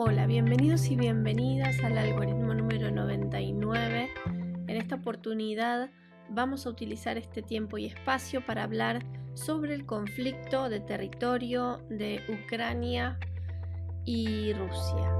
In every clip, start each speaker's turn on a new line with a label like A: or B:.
A: Hola, bienvenidos y bienvenidas al algoritmo número 99. En esta oportunidad vamos a utilizar este tiempo y espacio para hablar sobre el conflicto de territorio de Ucrania y Rusia.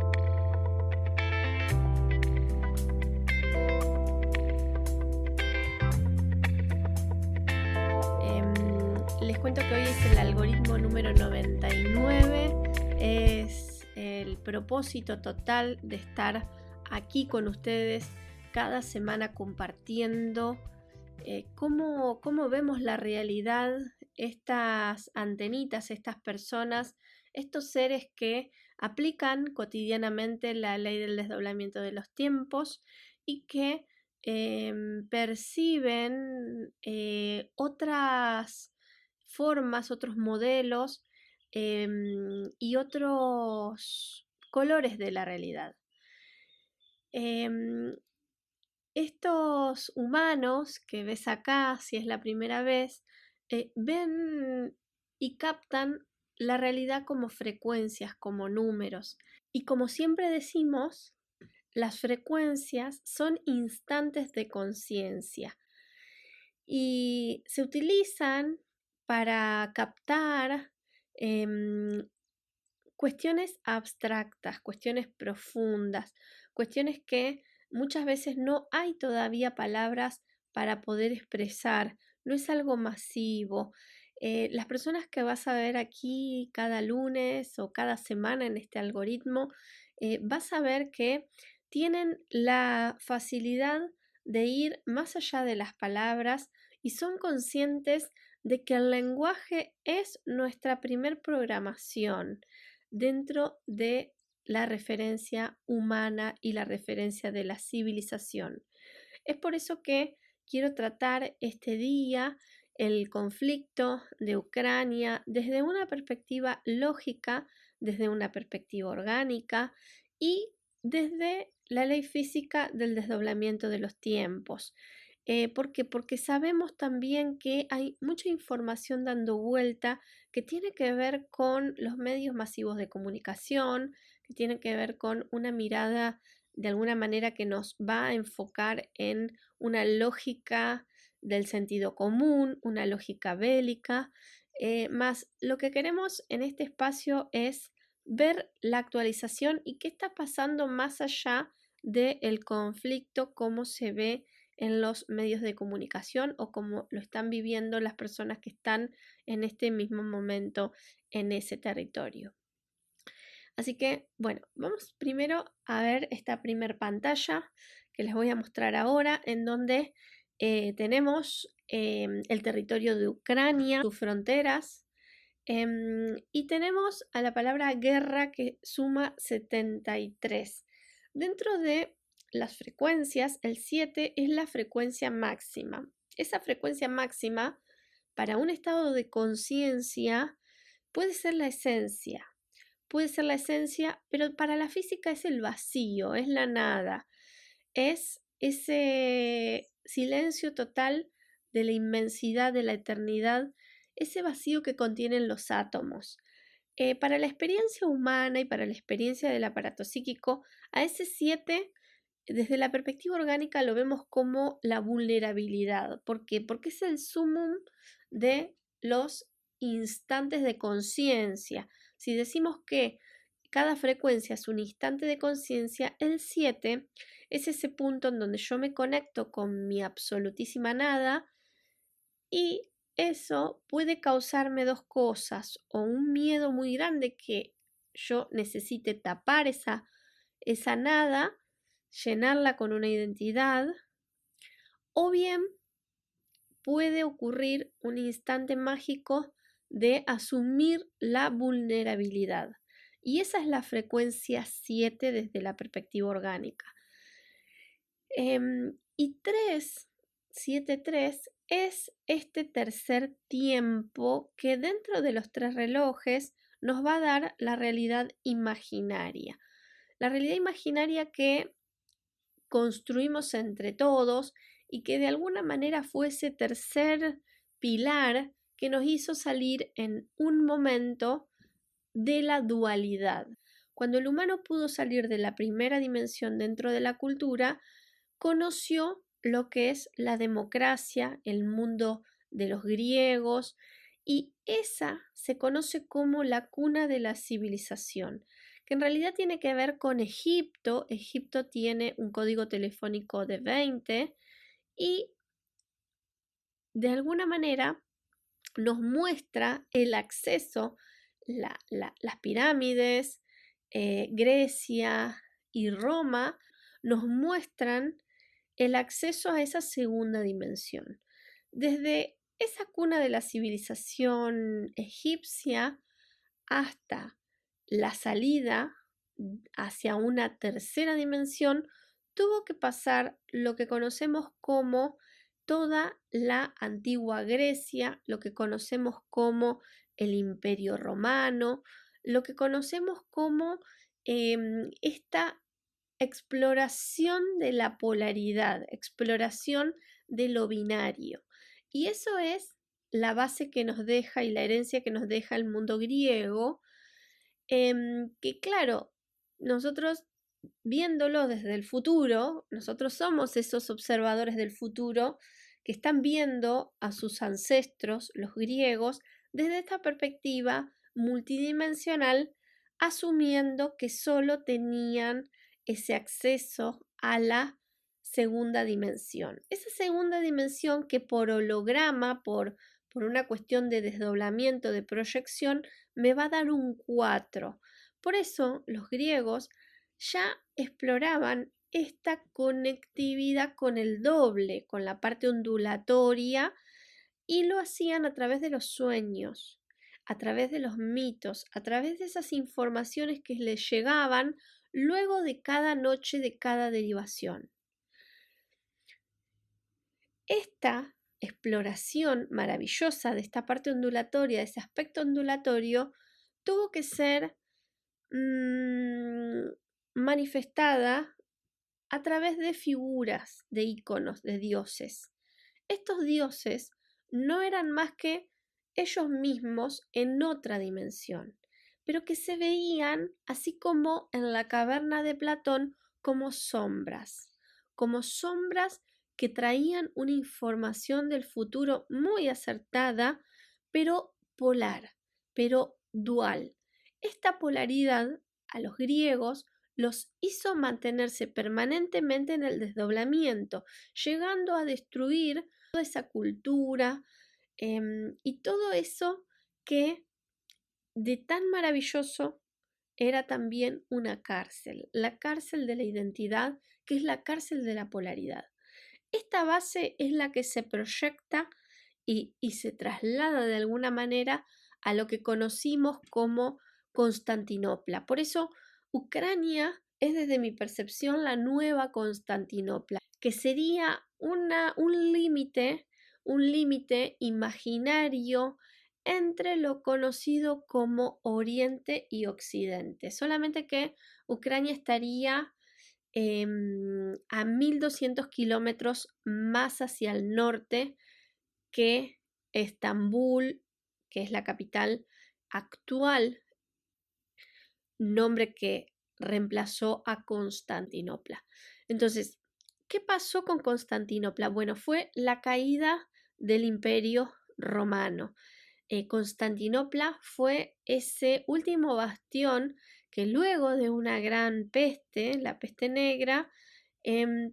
A: Les cuento que hoy es el algoritmo número 99. Es el propósito total de estar aquí con ustedes cada semana compartiendo cómo vemos la realidad, estas antenitas, estas personas, estos seres que aplican cotidianamente la ley del desdoblamiento de los tiempos y que perciben otras formas, otros modelos y otros colores de la realidad. Estos humanos que ves acá, si es la primera vez, ven y captan la realidad como frecuencias, como números. Y como siempre decimos, las frecuencias son instantes de conciencia y se utilizan para captar cuestiones abstractas, cuestiones profundas, cuestiones que muchas veces no hay todavía palabras para poder expresar, no es algo masivo. Las personas que vas a ver aquí cada lunes o cada semana en este algoritmo, vas a ver que tienen la facilidad de ir más allá de las palabras y son conscientes de que el lenguaje es nuestra primer programación dentro de la referencia humana y la referencia de la civilización. Es por eso que quiero tratar este día el conflicto de Ucrania desde una perspectiva lógica, desde una perspectiva orgánica y desde la ley física del desdoblamiento de los tiempos. ¿Por qué? Porque sabemos también que hay mucha información dando vuelta que tiene que ver con los medios masivos de comunicación, que tiene que ver con una mirada de alguna manera que nos va a enfocar en una lógica del sentido común, una lógica bélica, más lo que queremos en este espacio es ver la actualización y qué está pasando más allá del conflicto, cómo se ve en los medios de comunicación o cómo lo están viviendo las personas que están en este mismo momento en ese territorio. Así que, bueno, vamos primero a ver esta primer pantalla que les voy a mostrar ahora, en donde tenemos el territorio de Ucrania, sus fronteras, y tenemos a la palabra guerra que suma 73. Dentro de las frecuencias, el 7 es la frecuencia máxima. Esa frecuencia máxima para un estado de conciencia puede ser la esencia. Puede ser la esencia, pero para la física es el vacío, es la nada. Es ese silencio total de la inmensidad de la eternidad, ese vacío que contienen los átomos. Para la experiencia humana y para la experiencia del aparato psíquico, a ese 7, desde la perspectiva orgánica, lo vemos como la vulnerabilidad. ¿Por qué? Porque es el sumum de los instantes de conciencia. Si decimos que cada frecuencia es un instante de conciencia, el 7 es ese punto en donde yo me conecto con mi absolutísima nada y eso puede causarme dos cosas, o un miedo muy grande que yo necesite tapar esa nada, llenarla con una identidad, o bien puede ocurrir un instante mágico de asumir la vulnerabilidad. Y esa es la frecuencia 7 desde la perspectiva orgánica. Y 3, 7-3 es este tercer tiempo que dentro de los 3 relojes nos va a dar la realidad imaginaria. La realidad imaginaria que construimos entre todos y que de alguna manera fue ese tercer pilar que nos hizo salir en un momento de la dualidad. Cuando el humano pudo salir de la primera dimensión dentro de la cultura, conoció lo que es la democracia, el mundo de los griegos, y esa se conoce como la cuna de la civilización, que en realidad tiene que ver con Egipto. Egipto tiene un código telefónico de 20 y de alguna manera nos muestra el acceso, las pirámides, Grecia y Roma nos muestran el acceso a esa segunda dimensión. Desde esa cuna de la civilización egipcia hasta la salida hacia una tercera dimensión, tuvo que pasar lo que conocemos como toda la antigua Grecia, lo que conocemos como el Imperio Romano, lo que conocemos como esta exploración de la polaridad, exploración de lo binario. Y eso es la base que nos deja y la herencia que nos deja el mundo griego, que claro, nosotros viéndolo desde el futuro, nosotros somos esos observadores del futuro que están viendo a sus ancestros, los griegos, desde esta perspectiva multidimensional, asumiendo que solo tenían ese acceso a la segunda dimensión. Esa segunda dimensión que por holograma, por una cuestión de desdoblamiento, de proyección, me va a dar un 4. Por eso los griegos ya exploraban esta conectividad con el doble, con la parte ondulatoria, y lo hacían a través de los sueños, a través de los mitos, a través de esas informaciones que les llegaban luego de cada noche, de cada derivación. Esta exploración maravillosa de esta parte ondulatoria, de ese aspecto ondulatorio, tuvo que ser manifestada a través de figuras, de íconos, de dioses. Estos dioses no eran más que ellos mismos en otra dimensión, pero que se veían, así como en la caverna de Platón, como sombras que traían una información del futuro muy acertada, pero polar, pero dual. Esta polaridad a los griegos los hizo mantenerse permanentemente en el desdoblamiento, llegando a destruir toda esa cultura y todo eso que de tan maravilloso era también una cárcel, la cárcel de la identidad, que es la cárcel de la polaridad. Esta base es la que se proyecta y se traslada de alguna manera a lo que conocimos como Constantinopla. Por eso, Ucrania es, desde mi percepción, la nueva Constantinopla, que sería un límite imaginario entre lo conocido como Oriente y Occidente. Solamente que Ucrania estaría a 1200 kilómetros más hacia el norte que Estambul, que es la capital actual, nombre que reemplazó a Constantinopla. Entonces, ¿qué pasó con Constantinopla? Bueno, fue la caída del Imperio Romano. Constantinopla fue ese último bastión que luego de una gran peste, la peste negra,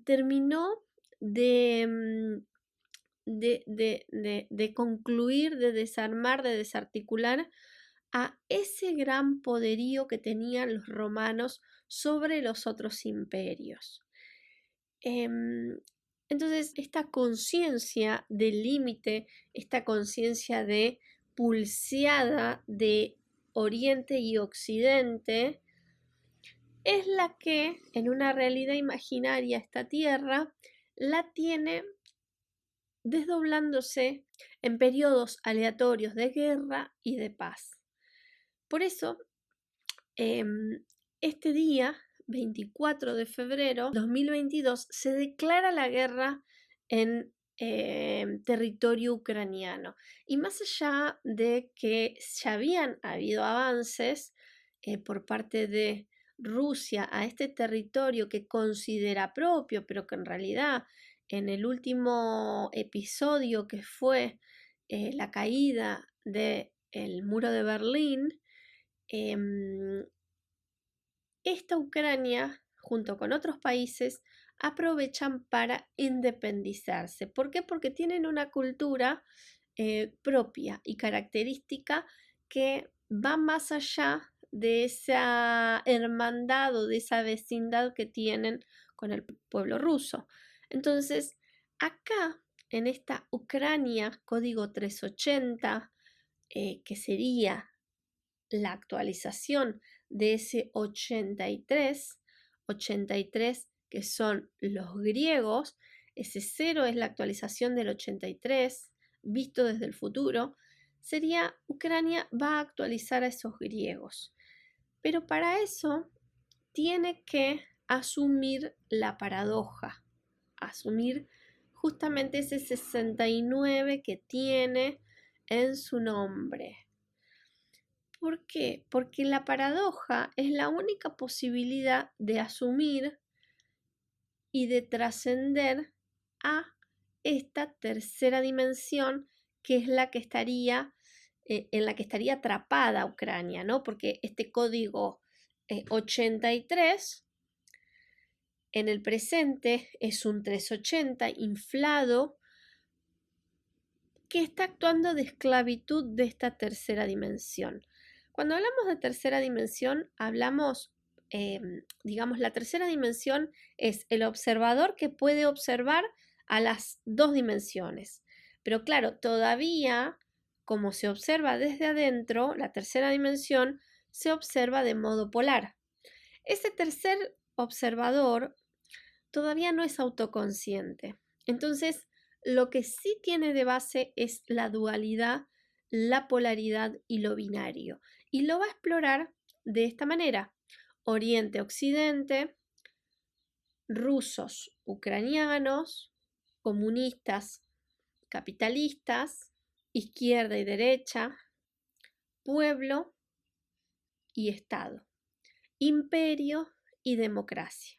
A: terminó de concluir, de desarmar, de desarticular a ese gran poderío que tenían los romanos sobre los otros imperios. Entonces, esta conciencia del límite, esta conciencia de pulseada de Oriente y Occidente, es la que en una realidad imaginaria esta Tierra la tiene desdoblándose en periodos aleatorios de guerra y de paz. Por eso, este día, 24 de febrero de 2022, se declara la guerra en territorio ucraniano. Y más allá de que ya habían habido avances por parte de Rusia a este territorio que considera propio, pero que en realidad en el último episodio que fue la caída del muro de Berlín, esta Ucrania, junto con otros países, aprovechan para independizarse. ¿Por qué? Porque tienen una cultura propia y característica que va más allá de esa hermandad o de esa vecindad que tienen con el pueblo ruso. Entonces, acá, en esta Ucrania, código 380, que sería la actualización de ese 83 que son los griegos, ese 0 es la actualización del 83 visto desde el futuro, sería Ucrania va a actualizar a esos griegos. Pero para eso tiene que asumir la paradoja, asumir justamente ese 69 que tiene en su nombre. ¿Por qué? Porque la paradoja es la única posibilidad de asumir y de trascender a esta tercera dimensión que es la que estaría en la que estaría atrapada Ucrania, ¿no? Porque este código 83 en el presente es un 380 inflado que está actuando de esclavitud de esta tercera dimensión. Cuando hablamos de tercera dimensión, hablamos, digamos, la tercera dimensión es el observador que puede observar a las dos dimensiones. Pero claro, todavía, como se observa desde adentro, la tercera dimensión se observa de modo polar. Ese tercer observador todavía no es autoconsciente. Entonces, lo que sí tiene de base es la dualidad, la polaridad y lo binario. Y lo va a explorar de esta manera. Oriente-Occidente, rusos, ucranianos, comunistas, capitalistas, izquierda y derecha, pueblo y Estado, imperio y democracia.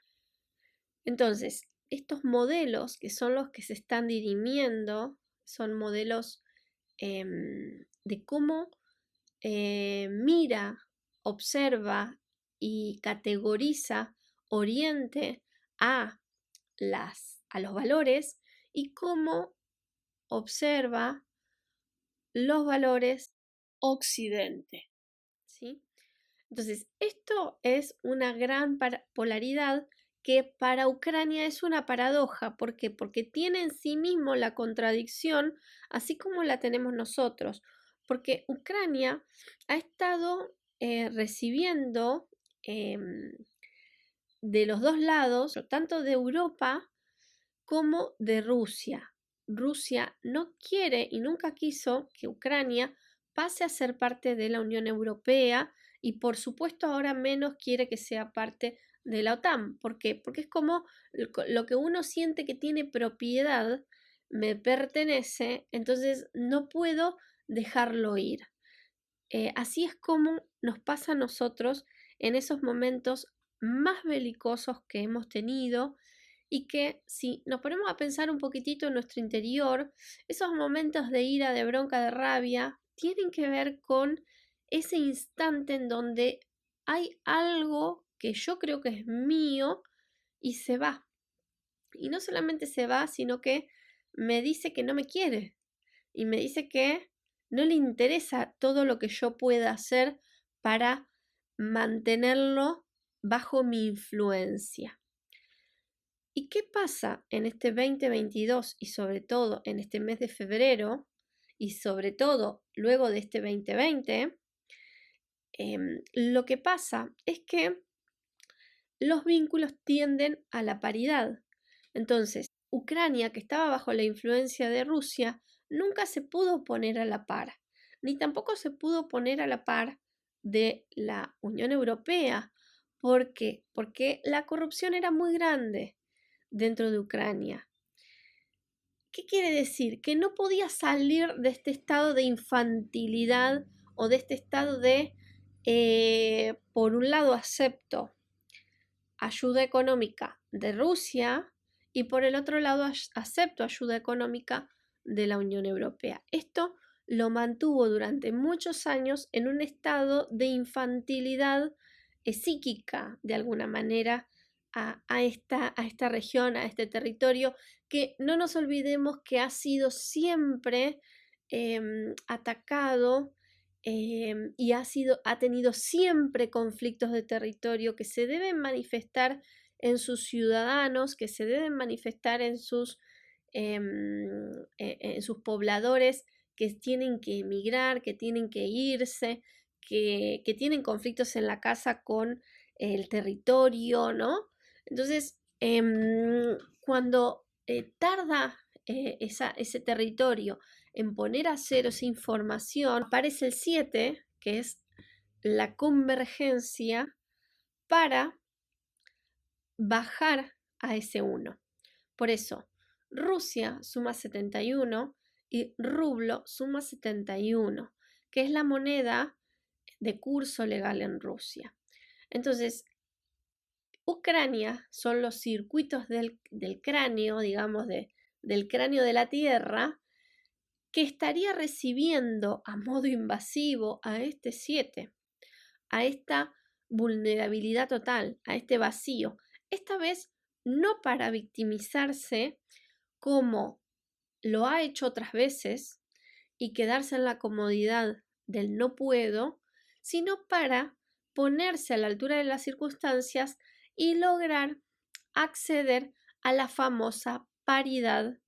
A: Entonces, estos modelos que son los que se están dirimiendo son modelos de cómo mira, observa y categoriza Oriente a los valores y cómo observa los valores Occidente. ¿Sí? Entonces, esto es una gran polaridad que para Ucrania es una paradoja. ¿Por qué? Porque tiene en sí mismo la contradicción, así como la tenemos nosotros. Porque Ucrania ha estado recibiendo de los dos lados, tanto de Europa como de Rusia. Rusia no quiere y nunca quiso que Ucrania pase a ser parte de la Unión Europea y por supuesto ahora menos quiere que sea parte de la OTAN. ¿Por qué? Porque es como lo que uno siente que tiene propiedad, me pertenece, entonces no puedo dejarlo ir. Así es como nos pasa a nosotros en esos momentos más belicosos que hemos tenido y que si nos ponemos a pensar un poquitito en nuestro interior, esos momentos de ira, de bronca, de rabia, tienen que ver con ese instante en donde hay algo que yo creo que es mío y se va. Y no solamente se va, sino que me dice que no me quiere y me dice que no le interesa todo lo que yo pueda hacer para mantenerlo bajo mi influencia. ¿Y qué pasa en este 2022 y sobre todo en este mes de febrero y sobre todo luego de este 2020? Lo que pasa es que los vínculos tienden a la paridad. Entonces, Ucrania, que estaba bajo la influencia de Rusia, nunca se pudo poner a la par, ni tampoco se pudo poner a la par de la Unión Europea. ¿Por qué? Porque la corrupción era muy grande dentro de Ucrania. ¿Qué quiere decir? Que no podía salir de este estado de infantilidad o de este estado de, por un lado, acepto ayuda económica de Rusia y por el otro lado acepto ayuda económica de la Unión Europea. Esto lo mantuvo durante muchos años en un estado de infantilidad psíquica, de alguna manera, a esta región, a este territorio, que no nos olvidemos que ha sido siempre atacado y ha tenido siempre conflictos de territorio que se deben manifestar en sus ciudadanos, que se deben manifestar en sus pobladores que tienen que emigrar, que tienen que irse, que tienen conflictos en la casa con el territorio, ¿no? Entonces, cuando tarda ese territorio en poner a cero esa información, aparece el 7, que es la convergencia para bajar a ese 1. Por eso, Rusia suma 71 y rublo suma 71, que es la moneda de curso legal en Rusia. Entonces, Ucrania son los circuitos del cráneo, digamos, del cráneo de la Tierra, que estaría recibiendo a modo invasivo a este 7, a esta vulnerabilidad total, a este vacío. Esta vez no para victimizarse como lo ha hecho otras veces y quedarse en la comodidad del no puedo, sino para ponerse a la altura de las circunstancias y lograr acceder a la famosa paridad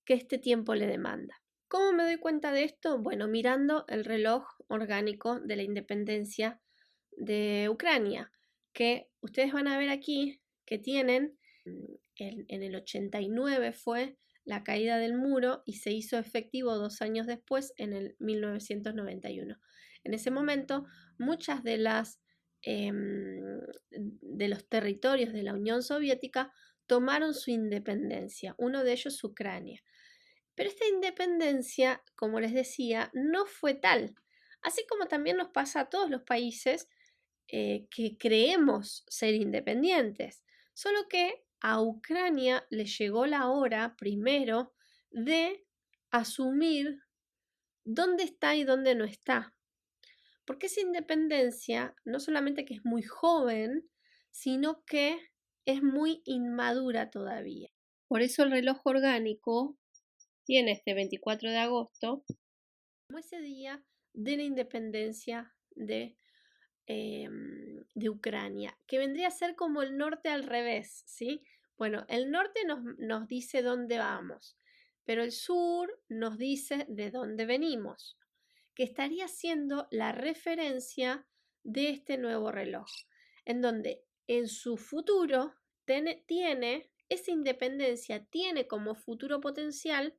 A: que este tiempo le demanda. ¿Cómo me doy cuenta de esto? Bueno, mirando el reloj orgánico de la independencia de Ucrania, que ustedes van a ver aquí que tienen, en el 89 fue la caída del muro y se hizo efectivo 2 años después, en el 1991. En ese momento, muchas de los territorios de la Unión Soviética tomaron su independencia, uno de ellos Ucrania. Pero esta independencia, como les decía, no fue tal. Así como también nos pasa a todos los países que creemos ser independientes. Solo que a Ucrania le llegó la hora primero de asumir dónde está y dónde no está. Porque esa independencia no solamente que es muy joven, sino que es muy inmadura todavía. Por eso el reloj orgánico tiene este 24 de agosto como ese día de la independencia de Ucrania, que vendría a ser como el norte al revés, ¿sí? Bueno, el norte nos dice dónde vamos, pero el sur nos dice de dónde venimos, que estaría siendo la referencia de este nuevo reloj, en donde en su futuro tiene esa independencia, tiene como futuro potencial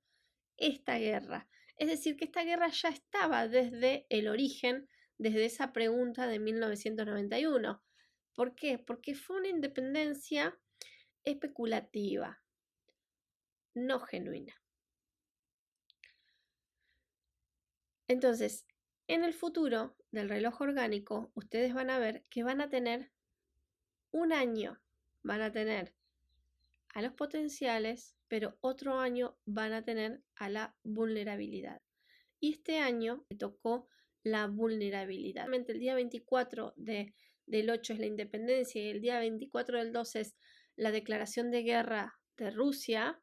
A: esta guerra. Es decir, que esta guerra ya estaba desde el origen, desde esa pregunta de 1991. ¿Por qué? Porque fue una independencia especulativa, no genuina. Entonces, en el futuro del reloj orgánico, ustedes van a ver que van a tener un año, van a tener a los potenciales, pero otro año van a tener a la vulnerabilidad. Y este año le tocó la vulnerabilidad. El día 24 del 8 es la independencia y el día 24 del 12 es la declaración de guerra de Rusia.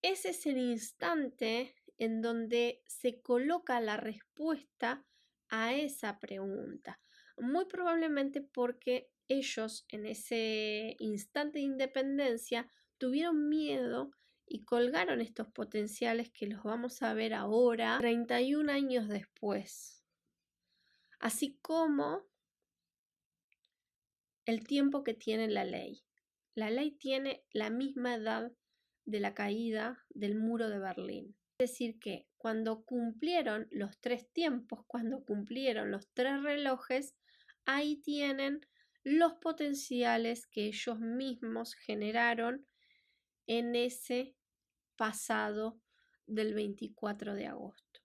A: Ese es el instante en donde se coloca la respuesta a esa pregunta. Muy probablemente porque ellos en ese instante de independencia tuvieron miedo y colgaron estos potenciales que los vamos a ver ahora, 31 años después. Así como el tiempo que tiene la ley. La ley tiene la misma edad de la caída del muro de Berlín. Es decir, que cuando cumplieron los 3 tiempos, cuando cumplieron los 3 relojes, ahí tienen los potenciales que ellos mismos generaron en ese pasado del 24 de agosto.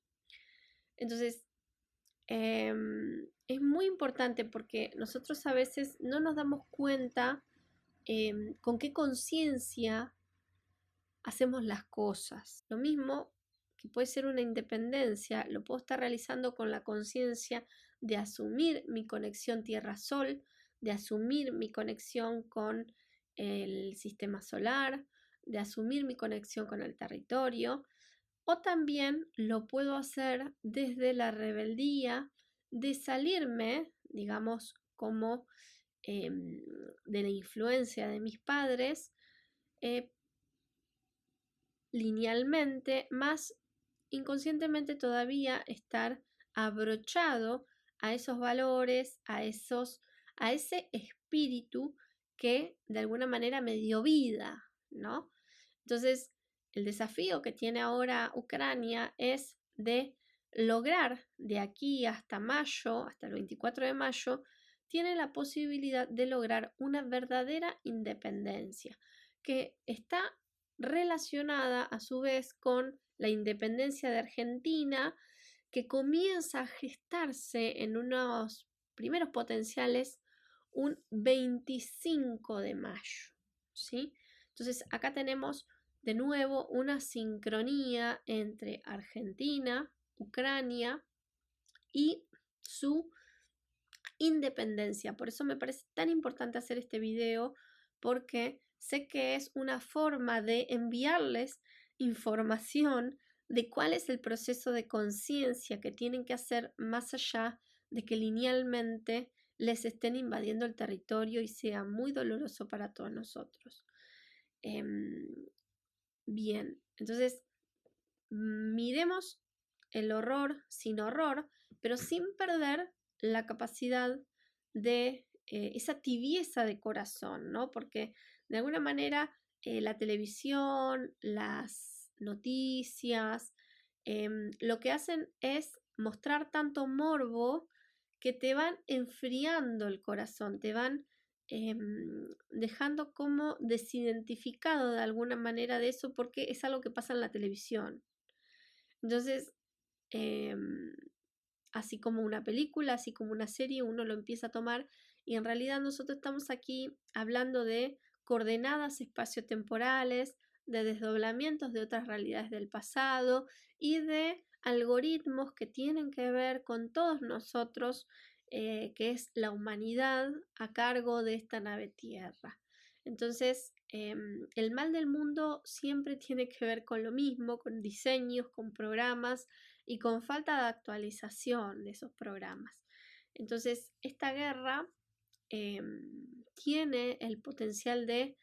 A: Entonces, es muy importante porque nosotros a veces no nos damos cuenta con qué conciencia hacemos las cosas. Lo mismo que puede ser una independencia, lo puedo estar realizando con la conciencia de asumir mi conexión Tierra-Sol, de asumir mi conexión con el sistema solar, de asumir mi conexión con el territorio, o también lo puedo hacer desde la rebeldía de salirme, digamos, como de la influencia de mis padres, eh, linealmente, más inconscientemente todavía estar abrochado a esos valores, a ese espíritu que de alguna manera me dio vida, ¿no? Entonces, el desafío que tiene ahora Ucrania es de lograr de aquí hasta mayo, hasta el 24 de mayo, tiene la posibilidad de lograr una verdadera independencia que está relacionada a su vez con la independencia de Argentina, que comienza a gestarse en unos primeros potenciales un 25 de mayo, ¿sí? Entonces acá tenemos de nuevo una sincronía entre Argentina, Ucrania y su independencia. Por eso me parece tan importante hacer este video, porque sé que es una forma de enviarles información de cuál es el proceso de conciencia que tienen que hacer más allá de que linealmente les estén invadiendo el territorio y sea muy doloroso para todos nosotros. Bien, entonces miremos el horror sin horror, pero sin perder la capacidad de esa tibieza de corazón, ¿no? Porque de alguna manera la televisión, las noticias, lo que hacen es mostrar tanto morbo que te van enfriando el corazón, te van dejando como desidentificado de alguna manera de eso porque es algo que pasa en la televisión. Entonces, así como una película, así como una serie, uno lo empieza a tomar y en realidad nosotros estamos aquí hablando de coordenadas espaciotemporales, de desdoblamientos de otras realidades del pasado y de algoritmos que tienen que ver con todos nosotros, que es la humanidad a cargo de esta nave Tierra. Entonces, el mal del mundo siempre tiene que ver con lo mismo, con diseños, con programas y con falta de actualización de esos programas. Entonces, esta guerra tiene el potencial de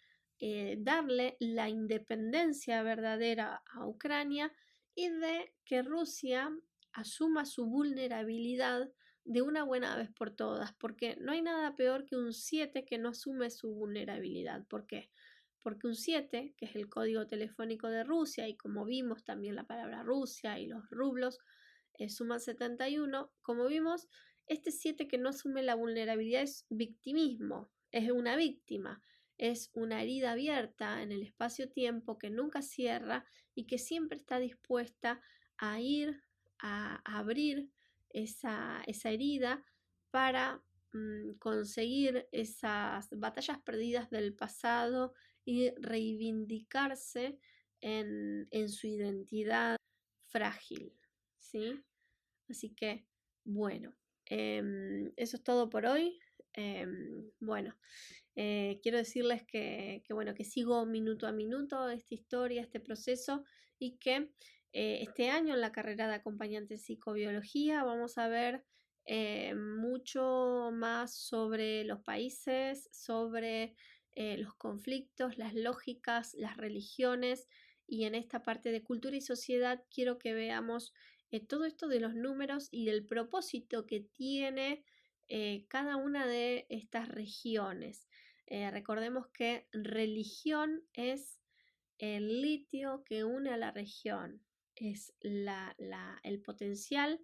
A: darle la independencia verdadera a Ucrania y de que Rusia asuma su vulnerabilidad de una buena vez por todas, porque no hay nada peor que un 7 que no asume su vulnerabilidad. ¿Por qué? Porque un 7, que es el código telefónico de Rusia, y como vimos también la palabra Rusia y los rublos suman 71, como vimos, este 7 que no asume la vulnerabilidad es victimismo, es una víctima, es una herida abierta en el espacio-tiempo que nunca cierra y que siempre está dispuesta a ir a abrir esa herida para conseguir esas batallas perdidas del pasado y reivindicarse en su identidad frágil, ¿sí? Así que, bueno, eso es todo por hoy. Bueno, quiero decirles bueno, que sigo minuto a minuto esta historia, este proceso y que este año en la carrera de acompañante en psicobiología vamos a ver mucho más sobre los países, sobre los conflictos, las lógicas, las religiones y en esta parte de cultura y sociedad quiero que veamos todo esto de los números y del propósito que tiene cada una de estas regiones. Recordemos que religión es el litio que une a la región, es el potencial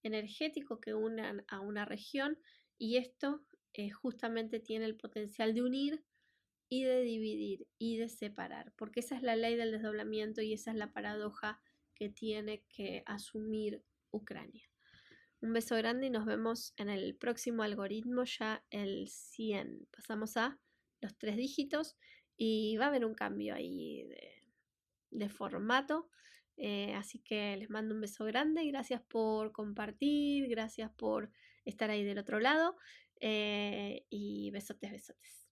A: energético que une a una región y esto justamente tiene el potencial de unir y de dividir y de separar, porque esa es la ley del desdoblamiento y esa es la paradoja que tiene que asumir Ucrania. Un beso grande y nos vemos en el próximo algoritmo, ya el 100. Pasamos a los 3 dígitos y va a haber un cambio ahí de formato. Así que les mando un beso grande. Gracias por compartir, gracias por estar ahí del otro lado. Y besotes, besotes.